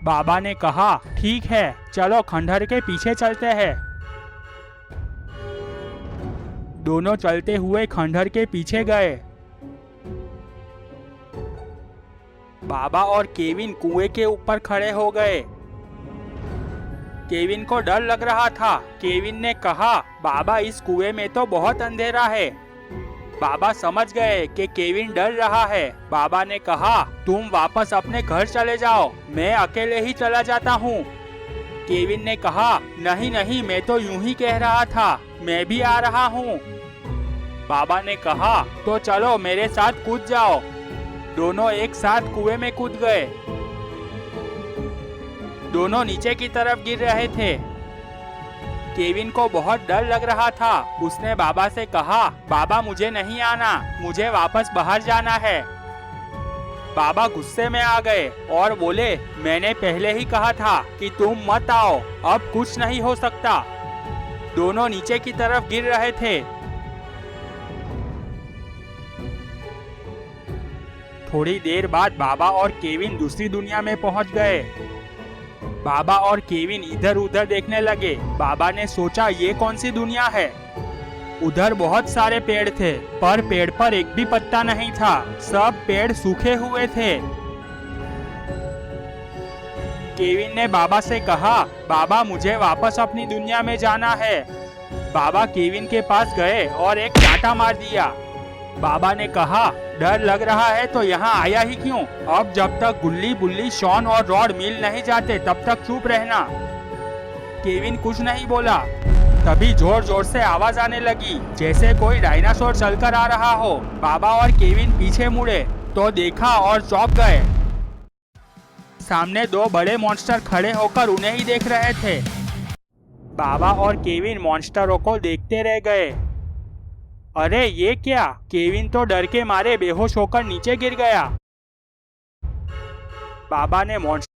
बाबा ने कहा, ठीक है, चलो खंडहर के पीछे चलते हैं। दोनों चलते हुए खंडहर के पीछे गए। बाबा और केविन कुएं के ऊपर खड़े हो गए। केविन को डर लग रहा था। केविन ने कहा, बाबा इस कुएं में तो बहुत अंधेरा है। बाबा समझ गए कि केविन डर रहा है। बाबा ने कहा, तुम वापस अपने घर चले जाओ, मैं अकेले ही चला जाता हूँ। केविन ने कहा, नहीं नहीं, मैं तो यूं ही कह रहा था, मैं भी आ रहा हूँ। बाबा ने कहा, तो चलो मेरे साथ कूद जाओ। दोनों एक साथ कुएं में कूद गए। दोनों नीचे की तरफ गिर रहे थे। केविन को बहुत डर लग रहा था। उसने बाबा से कहा, बाबा मुझे नहीं आना, मुझे वापस बाहर जाना है। बाबा गुस्से में आ गए और बोले, मैंने पहले ही कहा था कि तुम मत आओ, अब कुछ नहीं हो सकता। दोनों नीचे की तरफ गिर रहे थे। थोड़ी देर बाद बाबा और केविन दूसरी दुनिया में पहुंच गए। बाबा और केविन इधर उधर देखने लगे। बाबा ने सोचा, ये कौन सी दुनिया है। उधर बहुत सारे पेड़ थे, पर पेड़ पर एक भी पत्ता नहीं था। सब पेड़ सूखे हुए थे। केविन ने बाबा से कहा, बाबा मुझे वापस अपनी दुनिया में जाना है। बाबा केविन के पास गए और एक चांटा मार दिया। बाबा ने कहा, डर लग रहा है तो यहाँ आया ही क्यों? अब जब तक गुल्ली बुल्ली शॉन और रॉड मिल नहीं जाते तब तक चुप रहना। केविन कुछ नहीं बोला। तभी जोर जोर से आवाज आने लगी, जैसे कोई डायनासोर चलकर आ रहा हो। बाबा और केविन पीछे मुड़े तो देखा और चौंक गए। सामने दो बड़े मॉन्स्टर खड़े होकर उन्हें ही देख रहे थे। बाबा और केविन मॉन्स्टरों को देखते रह गए। अरे ये क्या? केविन तो डर के मारे बेहोश होकर नीचे गिर गया। बाबा ने मॉन्स्टर